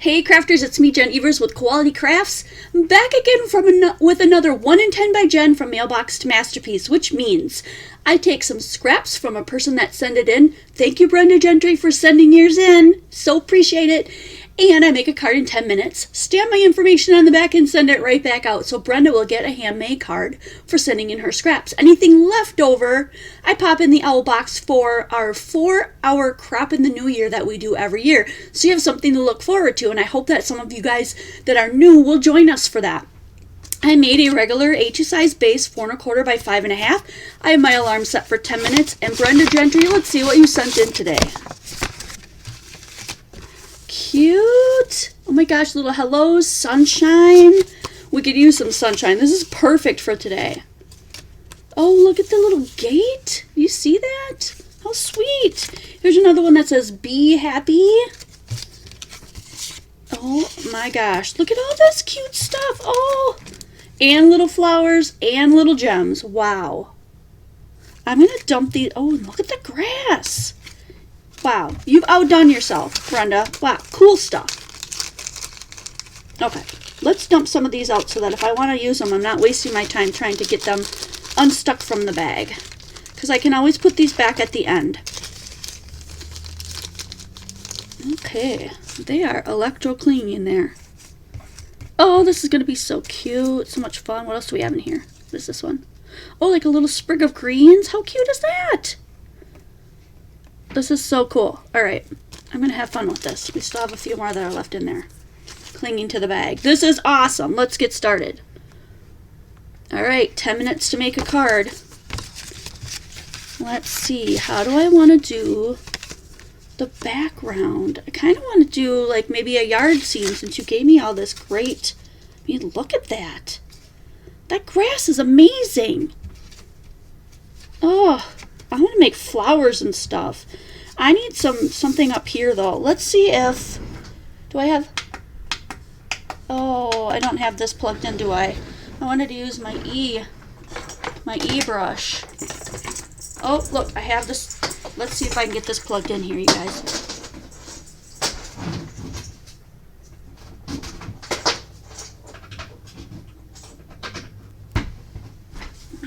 Hey crafters, it's me, Jen Evers with Quality Crafts, back again with another 1 in 10 by Jen from Mailbox to Masterpiece, which means I take some scraps from a person that sent it in. Thank you, Brenda Gentry, for sending yours in. So appreciate it. And I make a card in 10 minutes, stamp my information on the back, and send it right back out. So Brenda will get a handmade card for sending in her scraps. Anything left over, I pop in the owl box for our 4-hour crop in the new year that we do every year. So you have something to look forward to, and I hope that some of you guys that are new will join us for that. I made a regular HU size base, 4 1/4 by 5 1/2. I have my alarm set for 10 minutes. And Brenda Gentry, let's see what you sent in today. Cute. Oh my gosh, little hellos, sunshine. We could use some sunshine. This is perfect for today. Oh, look at the little gate. You see that? How sweet. Here's another one that says be happy. Oh my gosh, look at all this cute stuff. Oh, and little flowers and little gems. Wow. I'm going to dump these. Oh, and look at the grass. Wow, you've outdone yourself, Brenda. Wow, cool stuff. Okay, let's dump some of these out so that if I want to use them, I'm not wasting my time trying to get them unstuck from the bag. Because I can always put these back at the end. Okay, they are electro-clean in there. Oh, this is going to be so cute. So much fun. What else do we have in here? What is this one? Oh, like a little sprig of greens. How cute is that? This is so cool. Alright, I'm going to have fun with this. We still have a few more that are left in there, clinging to the bag. This is awesome. Let's get started. Alright, 10 minutes to make a card. Let's see, how do I want to do the background? I kind of want to do like maybe a yard scene since you gave me all this great... I mean, look at that. That grass is amazing. Oh, I want to make flowers and stuff. I need something up here though. Let's see if... Do I have... Oh, I don't have this plugged in, do I? I wanted to use my E brush. Oh, look, I have this. Let's see if I can get this plugged in here, you guys.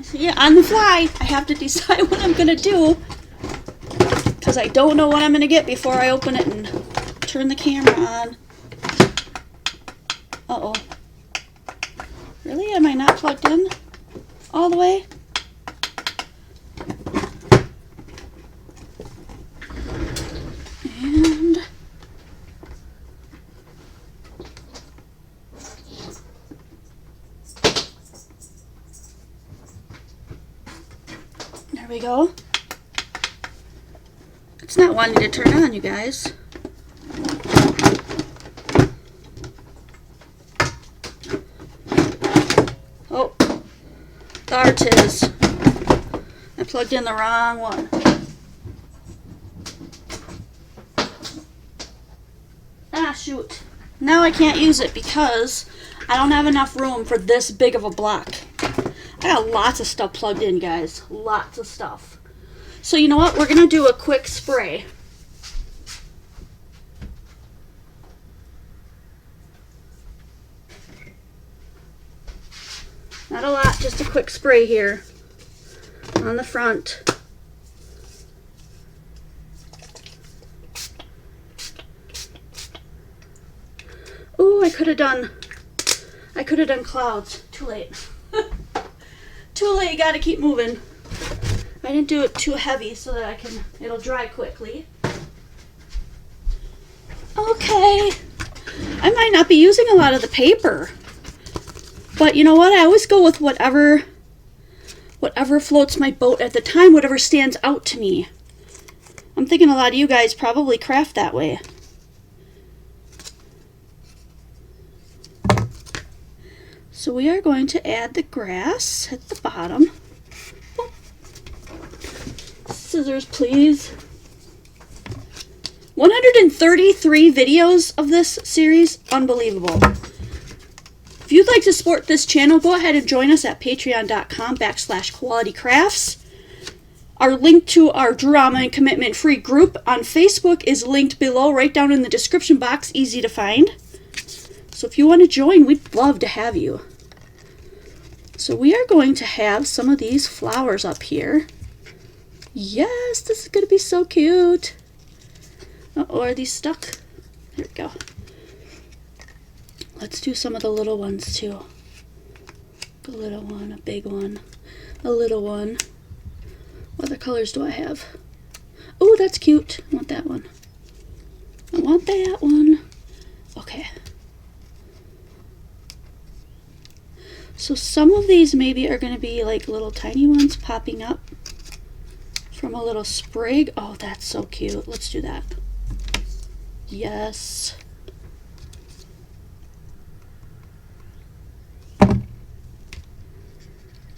See, on the fly, I have to decide what I'm going to do. Because I don't know what I'm going to get before I open it and turn the camera on. Uh-oh. Really? Am I not plugged in all the way? And there we go. It's not wanting to turn on, you guys. Oh, there it is. I plugged in the wrong one. Ah, shoot. Now I can't use it because I don't have enough room for this big of a block. I got lots of stuff plugged in, guys. Lots of stuff. So you know what? We're going to do a quick spray. Not a lot, just a quick spray here on the front. Ooh, I could have done clouds. Too late. Too late, gotta keep moving. I didn't do it too heavy so that it'll dry quickly. Okay. I might not be using a lot of the paper. But you know what? I always go with whatever floats my boat at the time, whatever stands out to me. I'm thinking a lot of you guys probably craft that way. So we are going to add the grass at the bottom. Oh. Scissors, please. 133 videos of this series. Unbelievable. If you'd like to support this channel, go ahead and join us at patreon.com/qualitycrafts. Our link to our drama and commitment free group on Facebook is linked below, right down in the description box, easy to find. So if you want to join, we'd love to have you. So we are going to have some of these flowers up here. Yes, this is going to be so cute. Uh-oh, are these stuck? There we go. Let's do some of the little ones too. A little one, a big one, a little one. What other colors do I have? Oh, that's cute. I want that one. I want that one. Okay. So some of these maybe are going to be like little tiny ones popping up from a little sprig. Oh, that's so cute. Let's do that. Yes.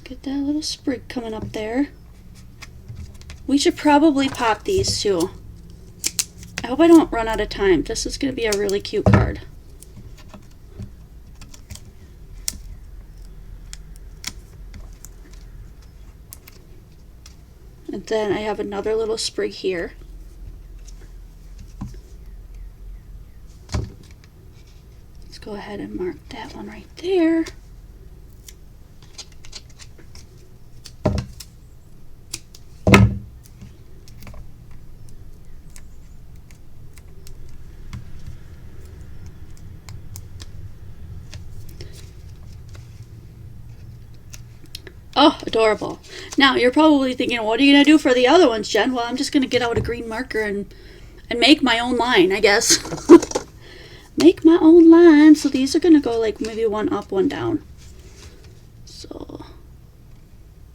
Get that little sprig coming up there. We should probably pop these too. I hope I don't run out of time. This is going to be a really cute card. And then I have another little sprig here. Let's go ahead and mark that one right there. Oh, adorable. Now, you're probably thinking, what are you going to do for the other ones, Jen? Well, I'm just going to get out a green marker and make my own line, I guess. Make my own line. So these are going to go like maybe one up, one down. So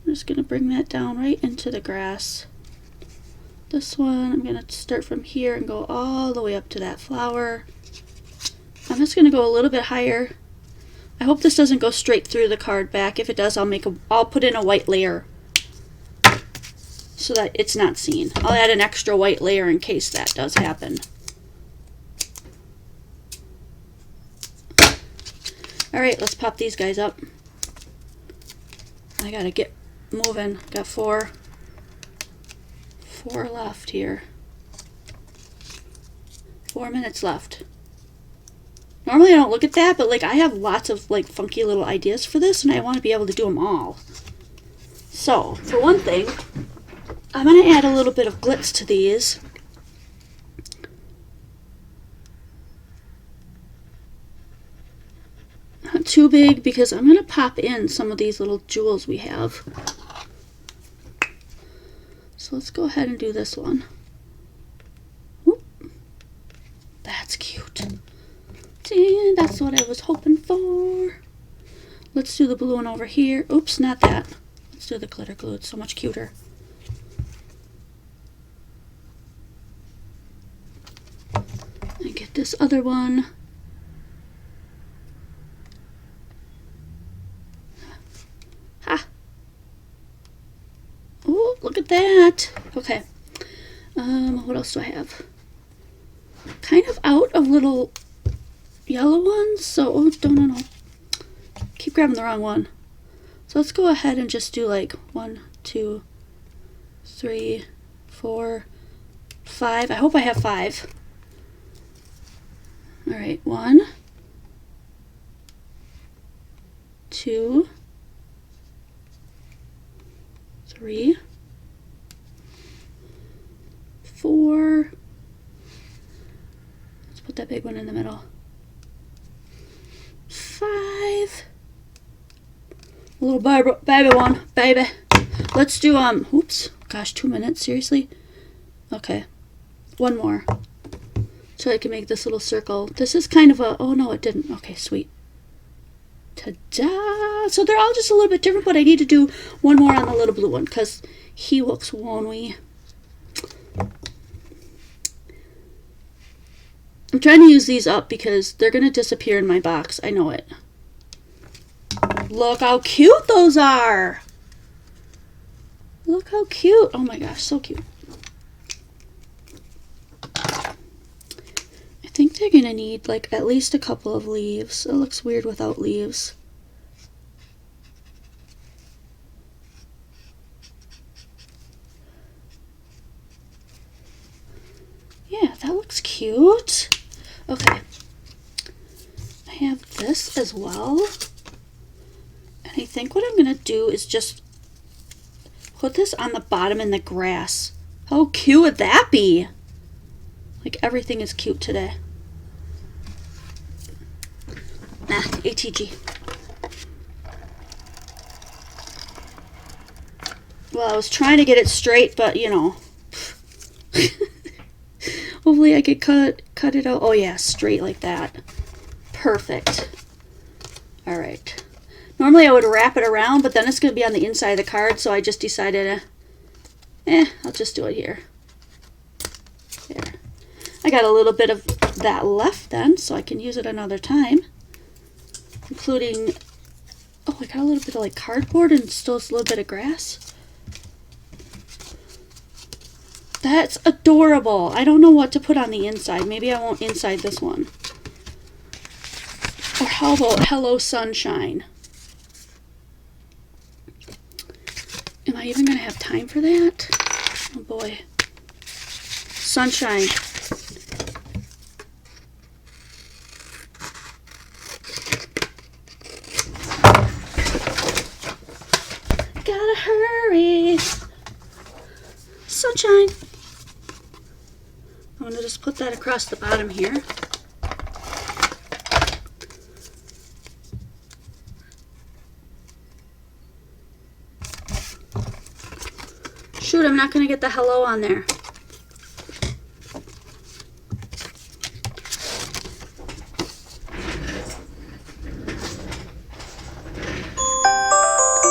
I'm just going to bring that down right into the grass. This one, I'm going to start from here and go all the way up to that flower. I'm just going to go a little bit higher. I hope this doesn't go straight through the card back. If it does, I'll put in a white layer so that it's not seen. I'll add an extra white layer in case that does happen. All right, let's pop these guys up. I gotta get moving. Got four left here. 4 minutes left. Normally I don't look at that, but like I have lots of like funky little ideas for this and I want to be able to do them all. So, for one thing, I'm going to add a little bit of glitz to these. Not too big because I'm going to pop in some of these little jewels we have. So let's go ahead and do this one. Whoop. That's cute. See, that's what I was hoping for. Let's do the blue one over here. Oops, not that. Let's do the glitter glue. It's so much cuter. And get this other one. Ha! Oh, look at that. Okay. What else do I have? Kind of out of little yellow ones, so no. Keep grabbing the wrong one. So let's go ahead and just do like 1, 2, 3, 4, 5. I hope I have 5. All right, 1, 2, 3, 4. Let's put that big one in the middle. 5. A little baby one, baby. Let's do, oops, gosh, 2 minutes, seriously? Okay, one more. So I can make this little circle. This is kind of a, oh no, it didn't. Okay, sweet. Ta-da! So they're all just a little bit different, but I need to do one more on the little blue one because he looks wonwy. I'm trying to use these up because they're going to disappear in my box. I know it. Look how cute those are. Look how cute. Oh my gosh, so cute. I think they're going to need like at least a couple of leaves. It looks weird without leaves. Yeah, that looks cute. Okay. I have this as well. And I think what I'm going to do is just put this on the bottom in the grass. How cute would that be? Like, everything is cute today. Nah, ATG. Well, I was trying to get it straight, but you know. Hopefully I could cut it out. Oh yeah, straight like that. Perfect. Alright. Normally I would wrap it around, but then it's going to be on the inside of the card, so I just decided, I'll just do it here. There. I got a little bit of that left then, so I can use it another time. Including, oh, I got a little bit of like cardboard and still a little bit of grass. That's adorable. I don't know what to put on the inside. Maybe I won't inside this one. Or how about Hello Sunshine? Am I even going to have time for that? Oh boy. Sunshine. Gotta hurry. Sunshine. I'm going to just put that across the bottom here. Shoot, I'm not going to get the hello on there.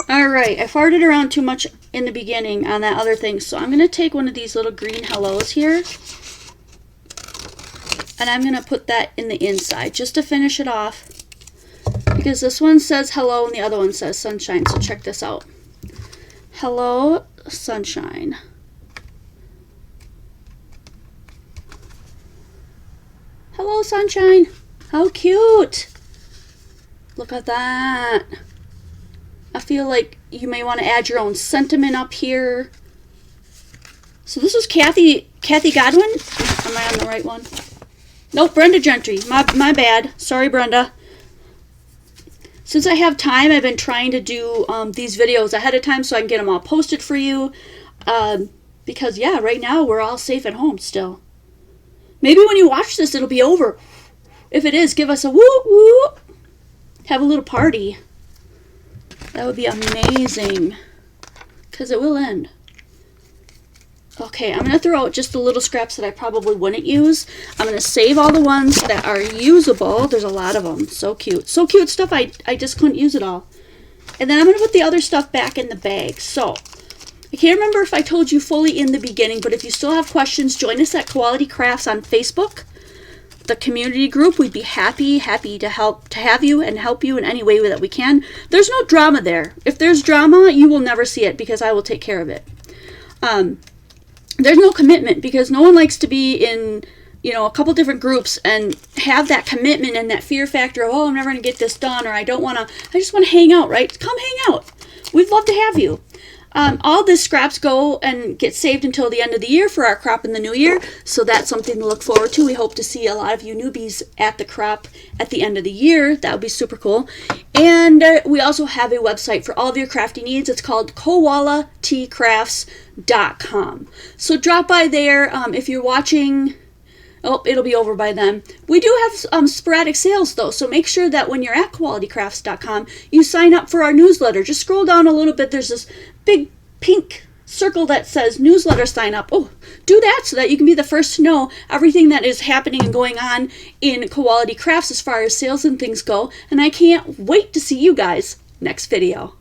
Alright, I farted around too much in the beginning on that other thing, so I'm going to take one of these little green hellos here, and I'm going to put that in the inside just to finish it off, because this one says hello and the other one says sunshine, so check this out. Hello, sunshine. Hello, sunshine. How cute. Look at that. I feel like you may want to add your own sentiment up here. So this was Kathy Godwin. Am I on the right one? Nope, Brenda Gentry. My bad. Sorry, Brenda. Since I have time, I've been trying to do these videos ahead of time so I can get them all posted for you. Because, yeah, right now we're all safe at home still. Maybe when you watch this, it'll be over. If it is, give us a whoop whoop. Have a little party. That would be amazing. Because it will end. Okay, I'm going to throw out just the little scraps that I probably wouldn't use. I'm going to save all the ones that are usable. There's a lot of them. So cute. So cute stuff, I just couldn't use it all. And then I'm going to put the other stuff back in the bag. So, I can't remember if I told you fully in the beginning, but if you still have questions, join us at Quality Crafts on Facebook. The community group, we'd be happy to have you and help you in any way that we can. There's no drama there. If there's drama, you will never see it because I will take care of it. There's no commitment because no one likes to be in, you know, a couple different groups and have that commitment and that fear factor of, oh, I'm never going to get this done, or I just want to hang out, right? Come hang out. We'd love to have you. All the scraps go and get saved until the end of the year for our crop in the new year, so that's something to look forward to. We hope to see a lot of you newbies at the crop at the end of the year. That would be super cool. And we also have a website for all of your crafty needs. It's called koalatcrafts.com. So drop by there if you're watching. Oh, it'll be over by then. We do have sporadic sales, though, so make sure that when you're at qualitycrafts.com, you sign up for our newsletter. Just scroll down a little bit. There's this big pink circle that says newsletter sign up. Oh, do that so that you can be the first to know everything that is happening and going on in Quality Crafts as far as sales and things go. And I can't wait to see you guys next video.